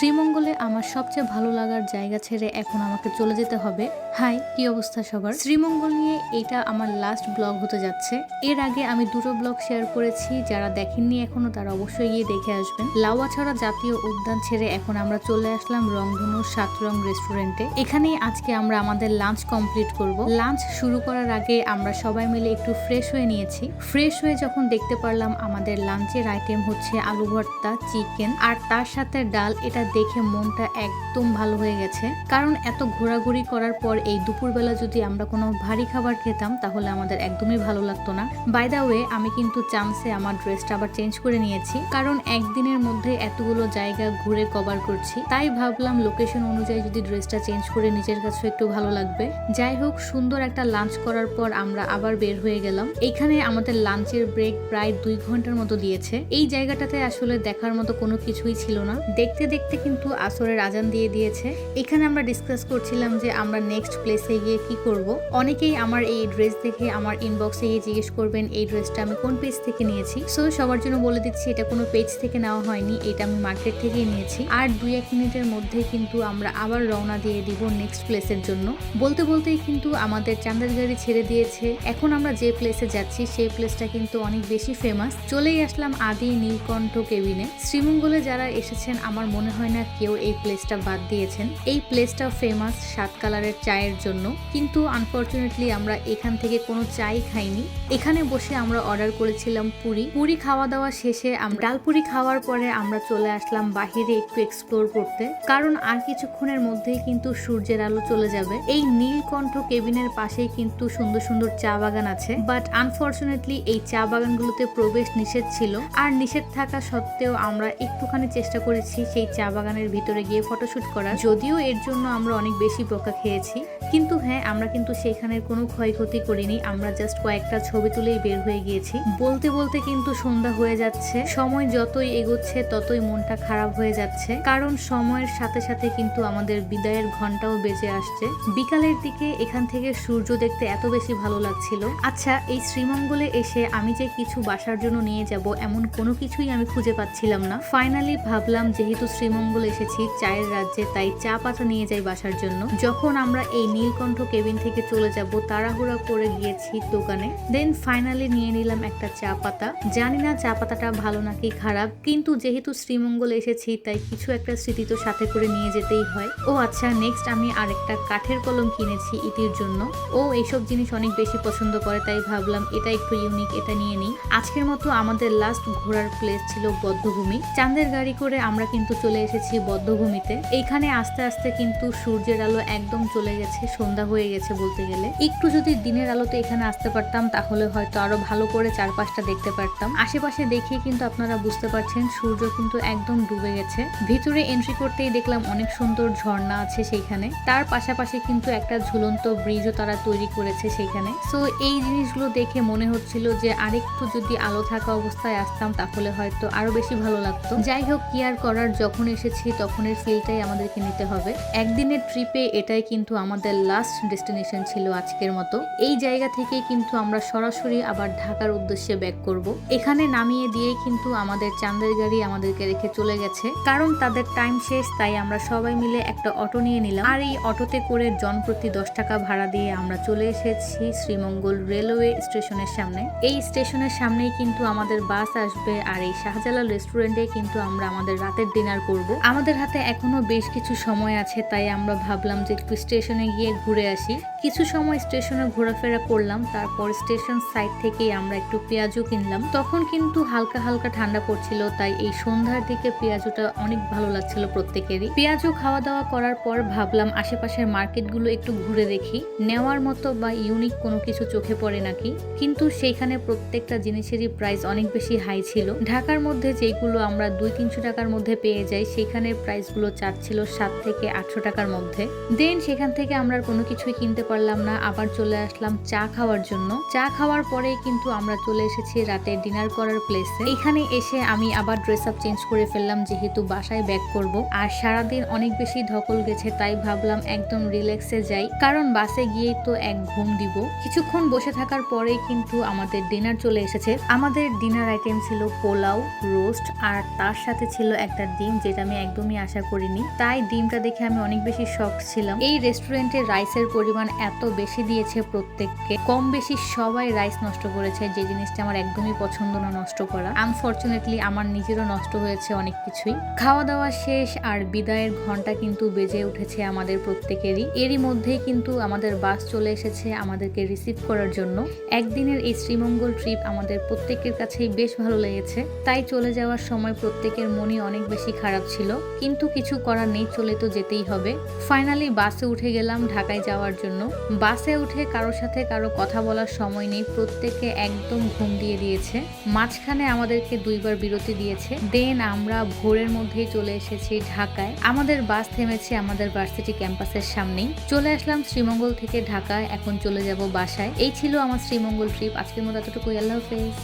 শ্রীমঙ্গলে আমার সবচেয়ে ভালো লাগার জায়গা ছেড়ে এখন আমাকে চলে যেতে হবে। হাই, কি অবস্থা সবার? শ্রীমঙ্গল নিয়ে এটা আমার লাস্ট ব্লগ হতে যাচ্ছে। এর আগে আমি দুটো ব্লগ শেয়ার করেছি, যারা দেখেননি এখনো তারা অবশ্যই গিয়ে দেখে আসবেন। লাউয়াছড়া জাতীয় উদ্যান ছেড়ে এখন আমরা চলে আসলাম রংধনুর 7 রং রেস্টুরেন্টে। এখানেই আজকে আমরা আমাদের লাঞ্চ কমপ্লিট করব। লাঞ্চ শুরু করার আগে আমরা সবাই মিলে একটু ফ্রেশ হয়ে নিয়েছি। ফ্রেশ হয়ে যখন দেখতে পারলাম আমাদের লাঞ্চের আইটেম হচ্ছে আলু ভর্তা, চিকেন আর তার সাথে ডাল, এটা দেখে মনটা একদম ভালো হয়ে গেছে। কারণ এত ঘোরাঘুরি করার পর এই দুপুরবেলা যদি আমরা কোনো ভারী খাবার খেতাম তাহলে আমাদের একদমই ভালো লাগতো না। বাই দা ওয়ে, আমি কিন্তু চান্সে আমার ড্রেসটা আবার চেঞ্জ করে নিয়েছি, কারণ একদিনের মধ্যে এতগুলো জায়গা ঘুরে কভার করছি, তাই ভাবলাম লোকেশন অনুযায়ী যদি ড্রেসটা চেঞ্জ করে নিজের কাছে একটু ভালো লাগবে। যাই হোক, সুন্দর একটা লাঞ্চ করার পর আমরা আবার বের হয়ে গেলাম। এখানে আমাদের লাঞ্চের ব্রেক প্রায় 2 ঘন্টার মতো দিয়েছে। এই জায়গাটাতে আসলে দেখার মতো কোনো কিছুই ছিল না। দেখতে দেখতে কিন্তু আসরের আজান দিয়ে দিয়েছে। এখানে আমরা ডিসকাস করছিলাম যে আমরা নেক্সট প্লেসে গিয়ে কি করব। অনেকেই আমার এই ড্রেস দেখে আমার ইনবক্সে গিয়ে জিজ্ঞেস করবেন এই ড্রেসটা আমি কোন পেজ থেকে নিয়েছি। সো সবার জন্য বলে দিচ্ছি, এটা কোনো পেজ থেকে নেওয়া হয়নি, এটা আমি মার্কেট থেকেই নিয়েছি। আর 2-1 মিনিটের মধ্যে কিন্তু আমরা আবার রওনা দিয়ে দিব নেক্সট প্লেসের জন্য। বলতে বলতেই কিন্তু আমাদের চাঁদের গাড়ি ছেড়ে দিয়েছে। এখন আমরা যে প্লেসে যাচ্ছি সেই প্লেসটা কিন্তু অনেক বেশি ফেমাস। চলেই আসলাম আদি নীলকণ্ঠ কেবিনে। শ্রীমঙ্গলে যারা এসেছেন আমার মনে হয় না কেউ এই প্লেসটা বাদ দিয়েছেন। এই প্লেসটা ফেমাস 7 কালারের চায়ের জন্য, কিন্তু আনফরচুনেটলি আমরা এখান থেকে কোনো চাই খাইনি। এখানে বসে আমরা অর্ডার করেছিলাম পুরি খাওয়া দাওয়া শেষে ডালপুরি খাওয়ার পরে আমরা চলে আসলাম বাহিরে একটু এক্সপ্লোর করতে, কারণ আর কিছুক্ষণের মধ্যেই কিন্তু সূর্যের আলো চলে যাবে। এই নীলকণ্ঠ কেবিনের পাশেই কিন্তু সুন্দর সুন্দর চা বাগান আছে, বাট আনফরচুনেটলি এই চা বাগানগুলোতে প্রবেশ নিষেধ ছিল। আর নিষেধ থাকা সত্ত্বেও আমরা একটুখানি চেষ্টা করেছি সেই চা বাগানের ভিতরে গিয়ে ফটোশুট করার, যদিও এর জন্য আমরা অনেক বেশি বকা খেয়েছি। কিন্তু হ্যাঁ, আমরা কিন্তু সেখানের কোনো ক্ষয়ক্ষতি করিনি, আমরা জাস্ট কয়েকটা ছবি তুলেই বের হয়ে গিয়েছি। বলতে বলতে কিন্তু সন্ধ্যা হয়ে যাচ্ছে। সময় যতই এগোচ্ছে ততই মনটা খারাপ হয়ে যাচ্ছে, কারণ সময়ের সাথে সাথে কিন্তু আমাদের বিদায়ের ঘন্টাও বেজে আসছে। বিকালের দিকে এখান থেকে সূর্য দেখতে এত বেশি ভালো লাগছিল। আচ্ছা, এই শ্রীমঙ্গলে এসে আমি যে কিছু বাসার জন্য নিয়ে যাব এমন কোনো কিছুই আমি খুঁজে পাচ্ছিলাম না। ফাইনালি ভাবলাম যেহেতু শ্রীমঙ্গল এসেছি চায়ের রাজ্যে, তাই চা পাতা নিয়ে যাই বাসার জন্য। যখন আমরা এই নীলকণ্ঠ কেবিন থেকে চলে যাব তাড়াহুড়া করে গিয়েছি দোকানে, দেন ফাইনালি নিয়ে নিলাম একটা চা পাতা। জানি না চা পাতাটা ভালো নাকি খারাপ, কিন্তু যেহেতু শ্রীমঙ্গল এসেছি তাই কিছু একটা স্মৃতি তো সাথে করে নিয়ে যেতেই হয়। ও আচ্ছা, নেক্সট আমি আরেকটা কাঠের কলম কিনেছি ইতির জন্য। ও এইসব জিনিস অনেক বেশি পছন্দ করে, তাই ভাবলাম এটা একটু ইউনিক, এটা নিয়ে নিই। আজকের মতো আমাদের লাস্ট ঘোরার প্লেস ছিল বদ্ধভূমি। চাঁদের গাড়ি করে আমরা কিন্তু চলে এসেছি বদ্ধভূমিতে। এইখানে আস্তে আস্তে কিন্তু সূর্যের আলো একদম চলে গেছে, সন্ধ্যা হয়ে গেছে বলতে গেলে। একটু যদি দিনের আলোতে এখানে আসতে পারতাম তাহলে হয়তো আরো ভালো করে চারপাশটা দেখতে পারতাম। আশেপাশে দেখিয়ে কিন্তু আপনারা বুঝতে পারছেন সূর্য কিন্তু একদম ডুবে গেছে। ভিতরে এন্ট্রি করতেই দেখলাম অনেক সুন্দর ঝর্ণা আছে সেইখানে। তার পাশাপাশি কিন্তু একটা ঝুলন্ত ব্রিজও তারা তৈরি করেছে সেইখানে। সো এই জিনিসগুলো দেখে মনে হচ্ছিল যে আরেকটু যদি আলো থাকা অবস্থায় আসতাম তাহলে হয়তো আরো বেশি ভালো লাগতো। যাই হোক, কি আর করার, যখন এসেছি তখনের ফিলটাই আমাদেরকে নিতে হবে। একদিনের ট্রিপে এটাই কিন্তু আমাদের লাস্ট ডেস্টিনেশন ছিল আজকের মতো। এই জায়গা থেকে কিন্তু আমরা সরাসরি আবার ঢাকার উদ্দেশ্যে ব্যাক করব। এখানে নামিয়ে দিয়ে কিন্তু আমাদের চাঁদের গাড়ি আমাদেরকে রেখে চলে গেছে, কারণ তাদের টাইম শেষ। তাই আমরা সবাই মিলে একটা অটো নিয়ে নিলাম, আর এই অটোতে করে জনপ্রতি 10 টাকা ভাড়া দিয়ে আমরা চলে এসেছি শ্রীমঙ্গল রেলওয়ে স্টেশনের সামনে। এই স্টেশনের সামনেই কিন্তু আমাদের বাস আসবে, আর এই শাহজালাল রেস্টুরেন্টে কিন্তু আমরা আমাদের রাতের ডিনার করব। আমাদের হাতে এখনো বেশ কিছু সময় আছে, তাই আমরা ভাবলাম যে একটু স্টেশনে গিয়ে ঘুরে আসি। কিছু সময় স্টেশনে ঘোরাফেরা করলাম, তারপর স্টেশন সাইড থেকেই আমরা একটু পেঁয়াজু কিনলাম। তখন কিন্তু হালকা হালকা ঠান্ডা পড়ছিল, তাই এই সন্ধ্যার দিকে পেঁয়াজুটা অনেক ভালো লাগছিল প্রত্যেকেরই। পেঁয়াজু খাওয়া দাওয়া করার পর ভাবলাম আশেপাশের মার্কেটগুলো একটু ঘুরে দেখি, নেওয়ার মতো বা ইউনিক কোনো কিছু চোখে পড়ে নাকি। কিন্তু সেইখানে প্রত্যেকটা জিনিসেরই প্রাইস অনেক বেশি হাই ছিল। ঢাকার মধ্যে যেগুলো আমরা 200-300 টাকার মধ্যে পেয়ে যাই, সেখানে প্রাইসগুলো চাচ্ছিল 7 থেকে 800 টাকার মধ্যে। দেন সেখান থেকে আমরা কোনো কিছুই কিনতে পারলাম না, আবার চলে আসলাম চা খাওয়ার জন্য। চা খাওয়ার পরেই কিন্তু আমরা চলে এসেছি রাতে ডিনার করার প্লেসে। এখানে এসে আমি আবার ড্রেস আপ চেঞ্জ করে ফেললাম, যেহেতু বাসায় ব্যাক করব। আর সারাদিন অনেক বেশি ধকল গেছে, তাই ভাবলাম একদম রিল্যাক্সে যাই, কারণ বাসে গিয়েই তো এক ঘুম দিব। কিছুক্ষণ বসে থাকার পরেই কিন্তু আমাদের ডিনার চলে এসেছে। আমাদের ডিনার আইটেম ছিল পোলাও, রোস্ট আর তার সাথে ছিল একটা ডিম, যেটা আমি একদমই আশা করিনি, তাই ডিমটা দেখে আমি অনেক বেশি শকড ছিলাম। এই রেস্টুরেন্টে রাইসের পরিমাণ এত বেশি দিয়েছে, প্রত্যেককে কম বেশি সবাই রাইস নষ্ট করেছে, যে জিনিসটা আমার একদমই পছন্দ না নষ্ট করা। আনফরচুনেটলি আমার নিজেরও নষ্ট হয়েছে অনেক কিছুই। খাওয়া দাওয়া শেষ আর বিদায়ের ঘন্টা কিন্তু বেজে উঠেছে আমাদের প্রত্যেকেরই। এরই মধ্যেই কিন্তু আমাদের বাস চলে এসেছে আমাদেরকে রিসিভ করার জন্য। একদিনের এই শ্রীমঙ্গল ট্রিপ আমাদের প্রত্যেকের কাছেই বেশ ভালো লেগেছে, তাই চলে যাওয়ার সময় প্রত্যেকের মনই অনেক বেশি খারাপ ছিল, কিন্তু কিছু করার নেই, চলে তো যেতেই হবে। ফাইনালি বাসে উঠে গেলাম ঢাকায় যাওয়ার জন্য। বাসে উঠে কারোর সাথে কারো কথা বলার সময় নেই, প্রত্যেকে একদম ঘুম দিয়ে দিয়েছে। মাঝখানে আমাদেরকে 2বার বিরতি দিয়েছে। দেন আমরা ভোরের মধ্যেই চলে এসেছি ঢাকায়। আমাদের বাস থেমেছে আমাদের ভার্সিটি ক্যাম্পাসের সামনেই। চলে আসলাম শ্রীমঙ্গল থেকে ঢাকায়, এখন চলে যাব বাসায়। এই ছিল আমার শ্রীমঙ্গল ট্রিপ। আজকের মতো এতটুকুই। আল্লাহ হাফেজ।